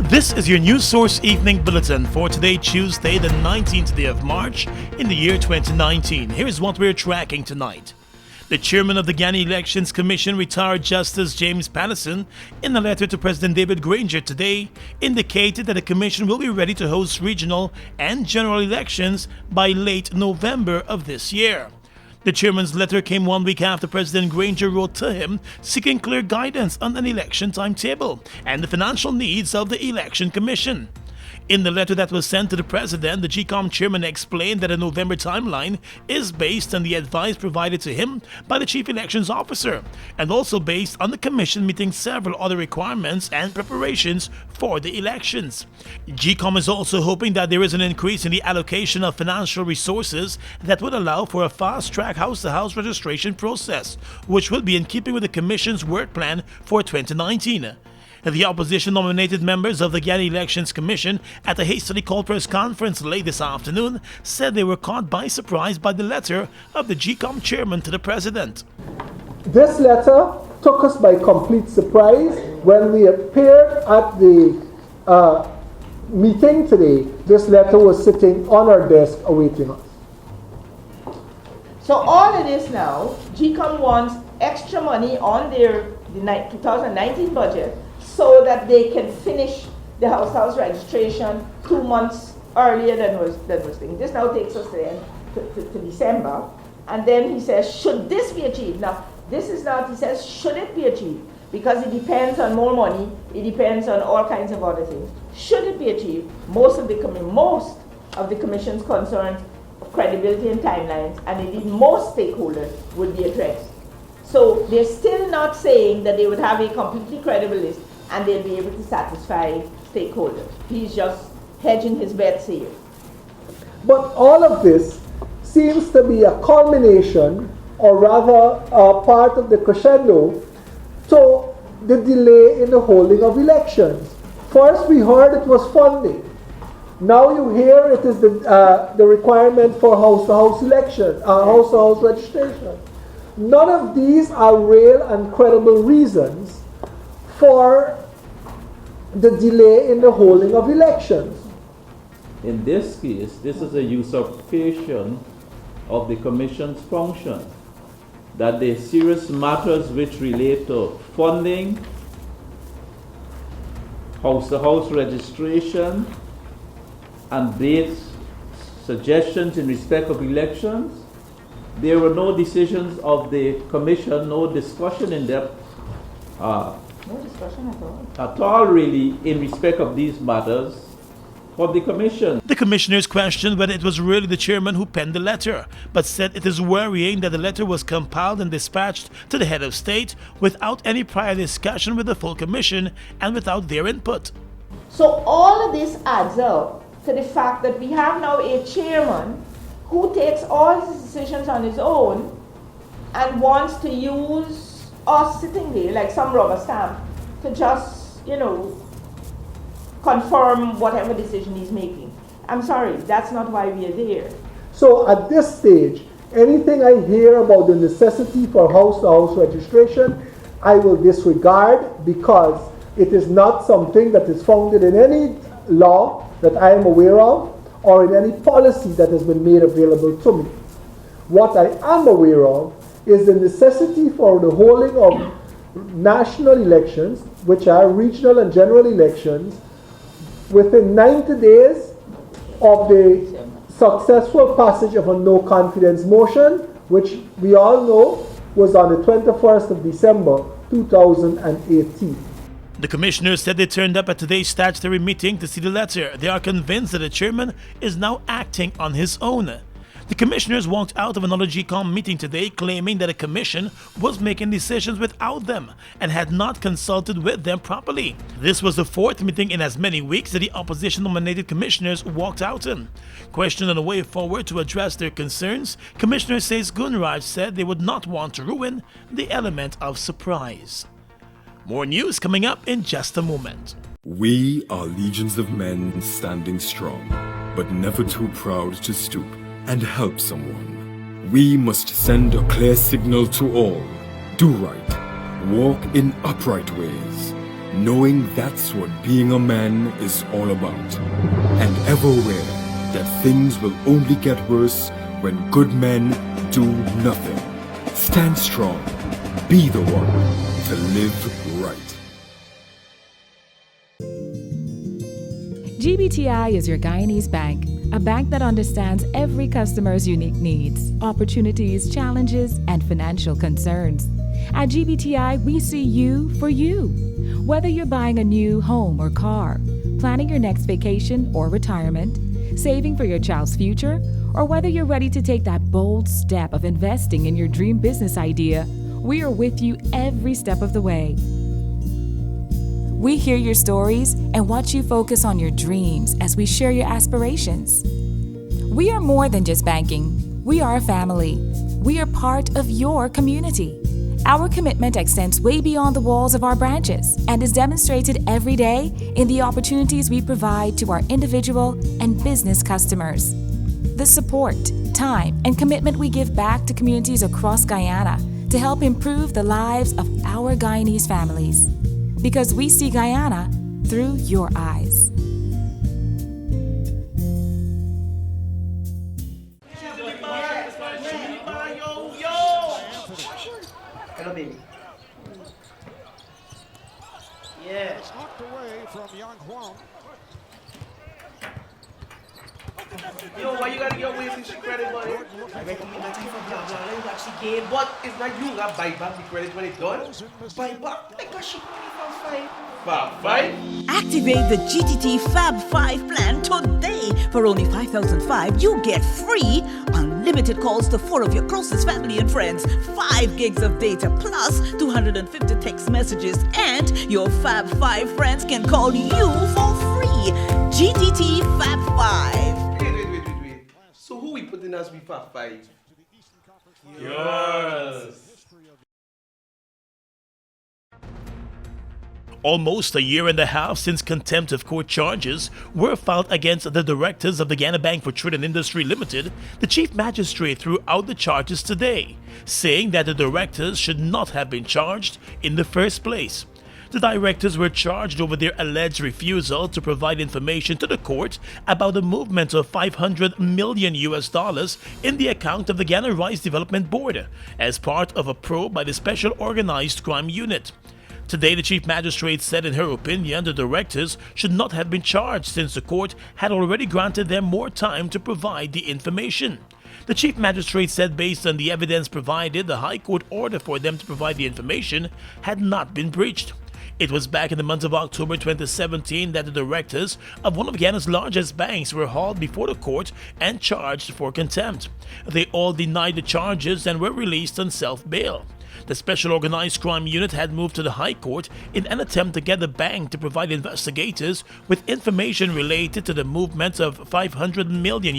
This is your News Source Evening Bulletin for today, Tuesday, the 19th day of March in the year 2019. Here's what we're tracking tonight. The chairman of the Guyana Elections Commission, retired Justice James Patterson, in a letter to President David Granger today, indicated that the commission will be ready to host regional and general elections by late November of this year. The chairman's letter came 1 week after President Granger wrote to him seeking clear guidance on an election timetable and the financial needs of the Election Commission. In the letter that was sent to the president, the GCOM chairman explained that a November timeline is based on the advice provided to him by the chief elections officer and also based on the commission meeting several other requirements and preparations for the elections. GCOM is also hoping that there is an increase in the allocation of financial resources that would allow for a fast-track house-to-house registration process, which will be in keeping with the commission's work plan for 2019. The opposition-nominated members of the Guyana Elections Commission at a hastily called press conference late this afternoon said they were caught by surprise by the letter of the GCOM chairman to the president. This letter took us by complete surprise. When we appeared at the meeting today, this letter was sitting on our desk awaiting us. So all it is now, GCOM wants extra money on their 2019 budget so that they can finish the house registration 2 months earlier than was thinking. This now takes us then to December. And then he says, should this be achieved? Now, this is not, he says, should it be achieved? Because it depends on more money, it depends on all kinds of other things. Should it be achieved? Most of the commission's concerns of credibility and timelines, and indeed most stakeholders, would be addressed. So they're still not saying that they would have a completely credible list and they'll be able to satisfy stakeholders. He's just hedging his bets here. But all of this seems to be a culmination, or rather a part of the crescendo, to the delay in the holding of elections. First we heard it was funding. Now you hear it is the requirement for house-to-house election, house-to-house registration. None of these are real and credible reasons for the delay in the holding of elections. In this case, this is a usurpation of the Commission's function, that the serious matters which relate to funding, house-to-house registration, and dates, suggestions in respect of elections, there were no decisions of the Commission, no discussion in depth, No discussion at all. At all really, in respect of these matters of the Commission. The commissioners questioned whether it was really the chairman who penned the letter, but said it is worrying that the letter was compiled and dispatched to the head of state without any prior discussion with the full commission and without their input. So all of this adds up to the fact that we have now a chairman who takes all his decisions on his own and wants to use us sitting there like some rubber stamp to just, confirm whatever decision he's making. I'm sorry, that's not why we are there. So at this stage, anything I hear about the necessity for house-to-house registration, I will disregard, because it is not something that is founded in any law that I am aware of or in any policy that has been made available to me. What I am aware of is the necessity for the holding of national elections, which are regional and general elections, within 90 days of the successful passage of a no confidence motion, which we all know was on the 21st of December 2018. The commissioners said they turned up at today's statutory meeting to see the letter. They are convinced that the chairman is now acting on his own. The commissioners walked out of another GCOM meeting today claiming that the commission was making decisions without them and had not consulted with them properly. This was the fourth meeting in as many weeks that the opposition-nominated commissioners walked out in. Questioned on the way forward to address their concerns, Commissioner Says Gunraj said they would not want to ruin the element of surprise. More news coming up in just a moment. We are legions of men standing strong, but never too proud to stoop and help someone. We must send a clear signal to all. Do right. Walk in upright ways. knowing that's what being a man is all about, and ever aware that things will only get worse when good men do nothing. Stand strong. Be the one to live right. GBTI is your Guyanese bank, a bank that understands every customer's unique needs, opportunities, challenges, and financial concerns. At GBTI, we see you for you. Whether you're buying a new home or car, planning your next vacation or retirement, saving for your child's future, or whether you're ready to take that bold step of investing in your dream business idea, we are with you every step of the way. We hear your stories and watch you focus on your dreams as we share your aspirations. We are more than just banking. We are a family. We are part of your community. Our commitment extends way beyond the walls of our branches and is demonstrated every day in the opportunities we provide to our individual and business customers. The support, time, and commitment we give back to communities across Guyana to help improve the lives of our Guyanese families. Because we see Guyana through your eyes. Hello, baby. Yeah. It's knocked away from Young Huang. Yo, why you gotta get away from shit credit, buddy? I reckon me not even blah blah blah. You got she gain, but it's not you that buy back the credit when it's done. Buy back like a shit money from five. Activate the GTT Fab 5 plan today. For only 5,005, you get free unlimited calls to 4 of your closest family and friends, 5 gigs of data plus 250 text messages, and your Fab 5 friends can call you for free. GTT Fab 5. Wait. So who we putting as we Fab 5? Yours. Almost a year and a half since contempt of court charges were filed against the directors of the Guyana Bank for Trade and Industry Limited, the chief magistrate threw out the charges today, saying that the directors should not have been charged in the first place. The directors were charged over their alleged refusal to provide information to the court about the movement of $500 million in the account of the Guyana Rice Development Board as part of a probe by the Special Organized Crime Unit. Today, the chief magistrate said in her opinion the directors should not have been charged since the court had already granted them more time to provide the information. The chief magistrate said based on the evidence provided, the High Court order for them to provide the information had not been breached. It was back in the month of October 2017 that the directors of one of Guyana's largest banks were hauled before the court and charged for contempt. They all denied the charges and were released on self-bail. The Special Organized Crime Unit had moved to the High Court in an attempt to get the bank to provide investigators with information related to the movement of $500 million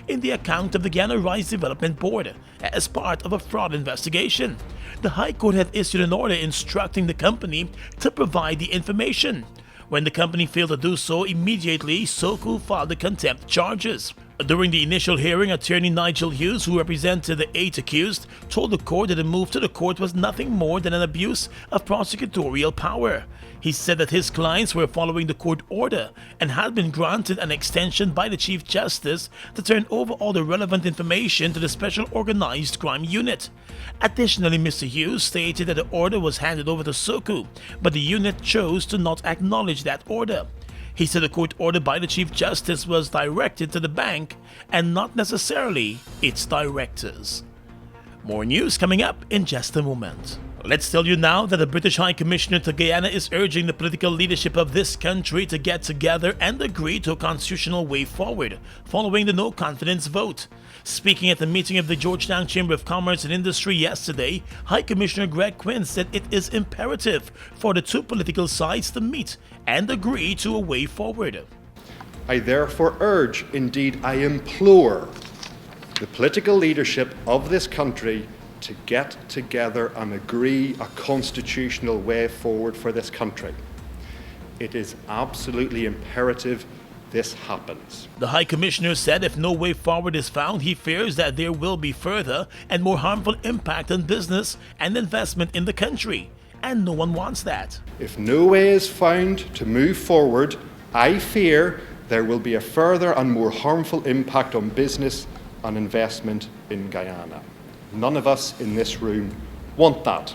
in the account of the Guyana Rice Development Board as part of a fraud investigation. The High Court had issued an order instructing the company to provide the information. When the company failed to do so, immediately SOCU filed the contempt charges. During the initial hearing, attorney Nigel Hughes, who represented the 8 accused, told the court that the move to the court was nothing more than an abuse of prosecutorial power. He said that his clients were following the court order and had been granted an extension by the Chief Justice to turn over all the relevant information to the Special Organized Crime Unit. Additionally, Mr. Hughes stated that the order was handed over to SOCU, but the unit chose to not acknowledge that order. He said the court order by the Chief Justice was directed to the bank and not necessarily its directors. More news coming up in just a moment. Let's tell you now that the British High Commissioner to Guyana is urging the political leadership of this country to get together and agree to a constitutional way forward following the no-confidence vote. Speaking at the meeting of the Georgetown Chamber of Commerce and Industry yesterday, High Commissioner Greg Quinn said it is imperative for the two political sides to meet and agree to a way forward. I therefore urge, indeed I implore, the political leadership of this country to get together and agree a constitutional way forward for this country. It is absolutely imperative this happens. The High Commissioner said if no way forward is found, he fears that there will be further and more harmful impact on business and investment in the country, and no one wants that. If no way is found to move forward, I fear there will be a further and more harmful impact on business and investment in Guyana. None of us in this room want that.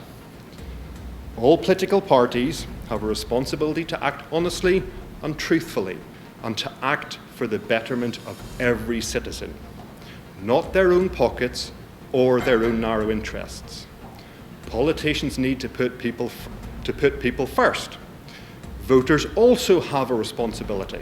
All political parties have a responsibility to act honestly and truthfully, and to act for the betterment of every citizen, not their own pockets or their own narrow interests. Politicians need to put people first. Voters also have a responsibility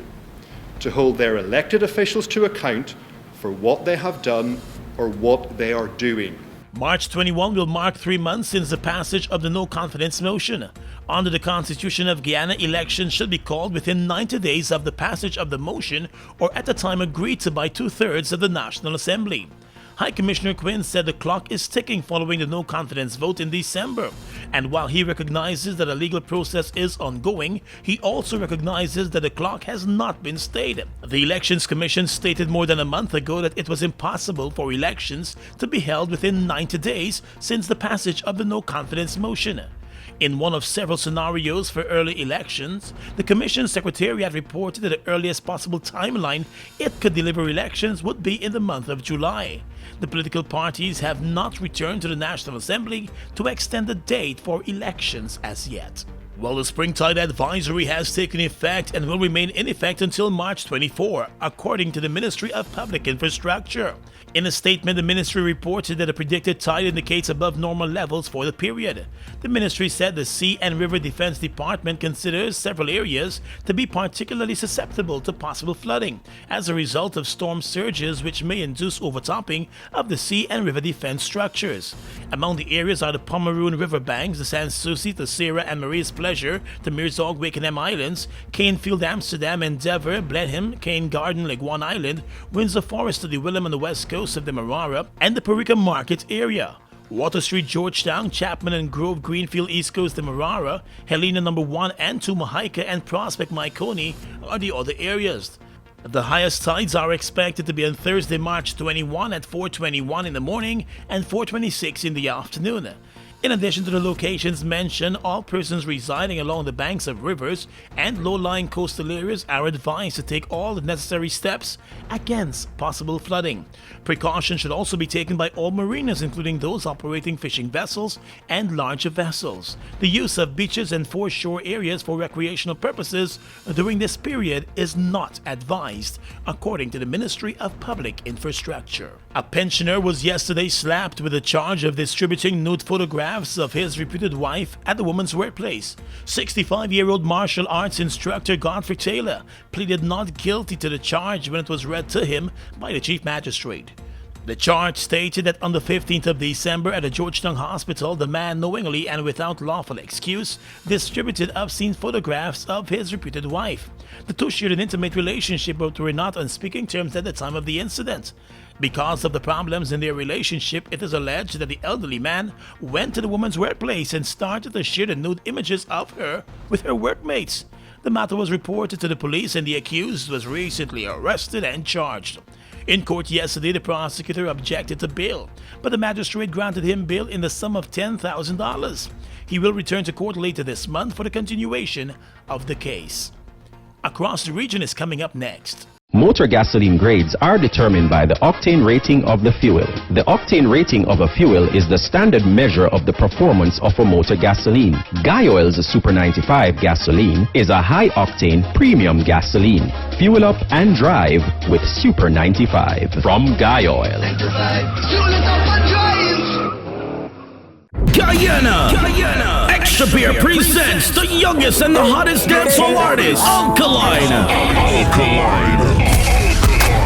to hold their elected officials to account for what they have done or what they are doing. March 21 will mark 3 months since the passage of the no-confidence motion. Under the Constitution of Guyana, elections should be called within 90 days of the passage of the motion or at the time agreed to by 2/3 of the National Assembly. High Commissioner Quinn said the clock is ticking following the no-confidence vote in December. And while he recognizes that a legal process is ongoing, he also recognizes that the clock has not been stayed. The Elections Commission stated more than a month ago that it was impossible for elections to be held within 90 days since the passage of the no-confidence motion. In one of several scenarios for early elections, the Commission Secretariat reported that the earliest possible timeline it could deliver elections would be in the month of July. The political parties have not returned to the National Assembly to extend the date for elections as yet. Well, the Springtide Advisory has taken effect and will remain in effect until March 24, according to the Ministry of Public Infrastructure. In a statement, the ministry reported that the predicted tide indicates above normal levels for the period. The ministry said the Sea and River Defense Department considers several areas to be particularly susceptible to possible flooding as a result of storm surges which may induce overtopping of the sea and river defense structures. Among the areas are the Pomeroon River banks, the Sans Souci to Sarah and Marie's Pleasure to Mirzog, Wakenham Islands, Canefield, Amsterdam, Endeavour, Blenheim, Cane Garden, Leguan Island, Windsor Forest to the Willem on the west coast of the Marara, and the Parika Market area. Water Street, Georgetown, Chapman and Grove, Greenfield, East Coast, the Marara, Helena No. 1 and 2, Mahika, and Prospect, Maikoni are the other areas. The highest tides are expected to be on Thursday, March 21 at 4:21 in the morning and 4:26 in the afternoon. In addition to the locations mentioned, all persons residing along the banks of rivers and low-lying coastal areas are advised to take all the necessary steps against possible flooding. Precautions should also be taken by all mariners, including those operating fishing vessels and larger vessels. The use of beaches and foreshore areas for recreational purposes during this period is not advised, according to the Ministry of Public Infrastructure. A pensioner was yesterday slapped with a charge of distributing nude photographs of his reputed wife at the woman's workplace. 65-year-old martial arts instructor Godfrey Taylor pleaded not guilty to the charge when it was read to him by the chief magistrate. The charge stated that on the 15th of December at a Georgetown hospital, the man knowingly and without lawful excuse distributed obscene photographs of his reputed wife. The two shared an intimate relationship but were not on speaking terms at the time of the incident. Because of the problems in their relationship, it is alleged that the elderly man went to the woman's workplace and started to share the nude images of her with her workmates. The matter was reported to the police and the accused was recently arrested and charged. In court yesterday, the prosecutor objected to bail, but the magistrate granted him bail in the sum of $10,000. He will return to court later this month for the continuation of the case. Across the Region is coming up next. Motor gasoline grades are determined by the octane rating of the fuel. The octane rating of a fuel is the standard measure of the performance of a motor gasoline. Guy Oil's Super 95 gasoline is a high-octane premium gasoline. Fuel up and drive with Super 95 from Guy Oil. Guyana! Extra Beer presents the youngest and the hottest dancehall artist, Alkaline.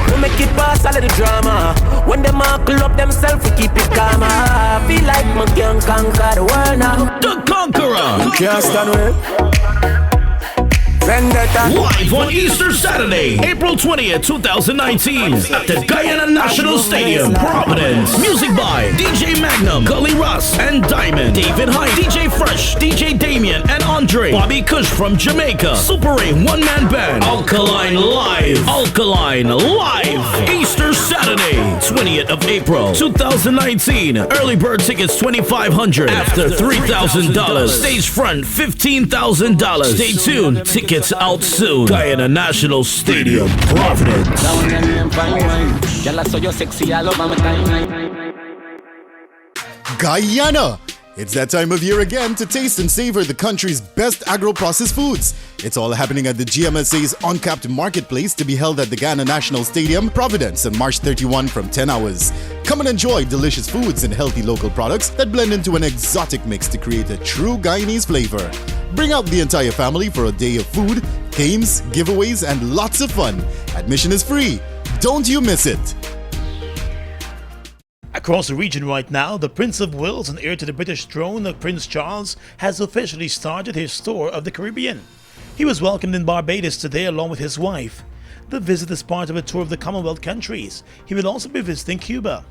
We make it pass a little drama. When them all pull up themselves, we keep it calm. I feel like we can conquer the world now. The Conqueror. You can't stand with Vendetta. Live on Easter Saturday, April 20th, 2019, at the Guyana National Stadium, Providence. Music by DJ Magnum, Gully Russ, and Diamond, David Hyde, DJ Fresh, DJ Damien, and Andre, Bobby Kush from Jamaica, Super A one-man band, Alkaline Live. Alkaline Live. Easter Saturday, 20th of April, 2019. Early bird tickets $2,500. After $3,000. Stage front $15,000. Stay tuned. Tickets out soon. Guyana National Stadium, Providence. Guyana! It's that time of year again to taste and savor the country's best agro-processed foods. It's all happening at the GMSA's Uncapped Marketplace to be held at the Guyana National Stadium, Providence on March 31 from 10 hours. Come and enjoy delicious foods and healthy local products that blend into an exotic mix to create a true Guyanese flavor. Bring out the entire family for a day of food, games, giveaways, and lots of fun. Admission is free. Don't you miss it! Across the region right now, the Prince of Wales and heir to the British throne of Prince Charles has officially started his tour of the Caribbean. He was welcomed in Barbados today along with his wife. The visit is part of a tour of the Commonwealth countries. He will also be visiting Cuba.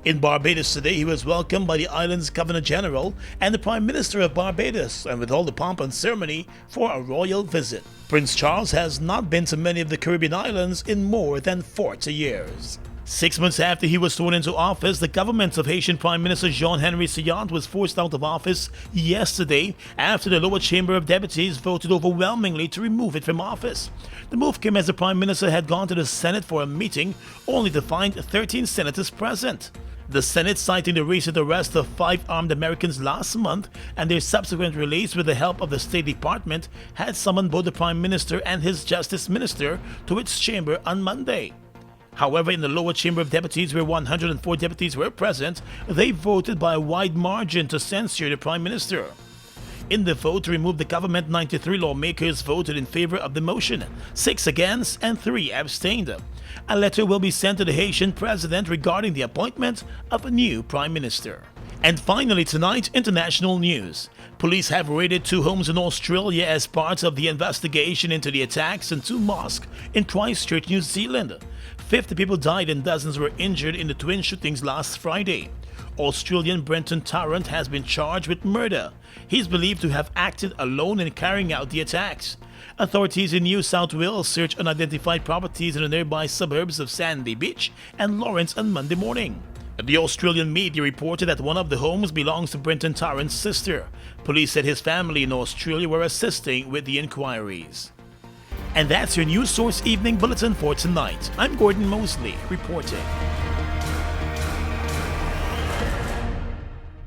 In Barbados today, he was welcomed by the island's Governor-General and the Prime Minister of Barbados, and with all the pomp and ceremony for a royal visit. Prince Charles has not been to many of the Caribbean islands in more than 40 years. 6 months after he was sworn into office, the government of Haitian Prime Minister Jean-Henri Sillon was forced out of office yesterday after the lower chamber of deputies voted overwhelmingly to remove it from office. The move came as the Prime Minister had gone to the Senate for a meeting, only to find 13 senators present. The Senate, citing the recent arrest of 5 armed Americans last month and their subsequent release with the help of the State Department, had summoned both the Prime Minister and his Justice Minister to its chamber on Monday. However, in the lower chamber of deputies, where 104 deputies were present, they voted by a wide margin to censure the Prime Minister. In the vote to remove the government, 93 lawmakers voted in favor of the motion, 6 against and 3 abstained. A letter will be sent to the Haitian president regarding the appointment of a new Prime Minister. And finally tonight, international news. Police have raided 2 homes in Australia as part of the investigation into the attacks in 2 mosques in Christchurch, New Zealand. 50 people died and dozens were injured in the twin shootings last Friday. Australian Brenton Tarrant has been charged with murder. He's believed to have acted alone in carrying out the attacks. Authorities in New South Wales searched unidentified properties in the nearby suburbs of Sandy Beach and Lawrence on Monday morning. The Australian media reported that one of the homes belongs to Brenton Tarrant's sister. Police said his family in Australia were assisting with the inquiries. And that's your News Source Evening Bulletin for tonight. I'm Gordon Mosley, reporting.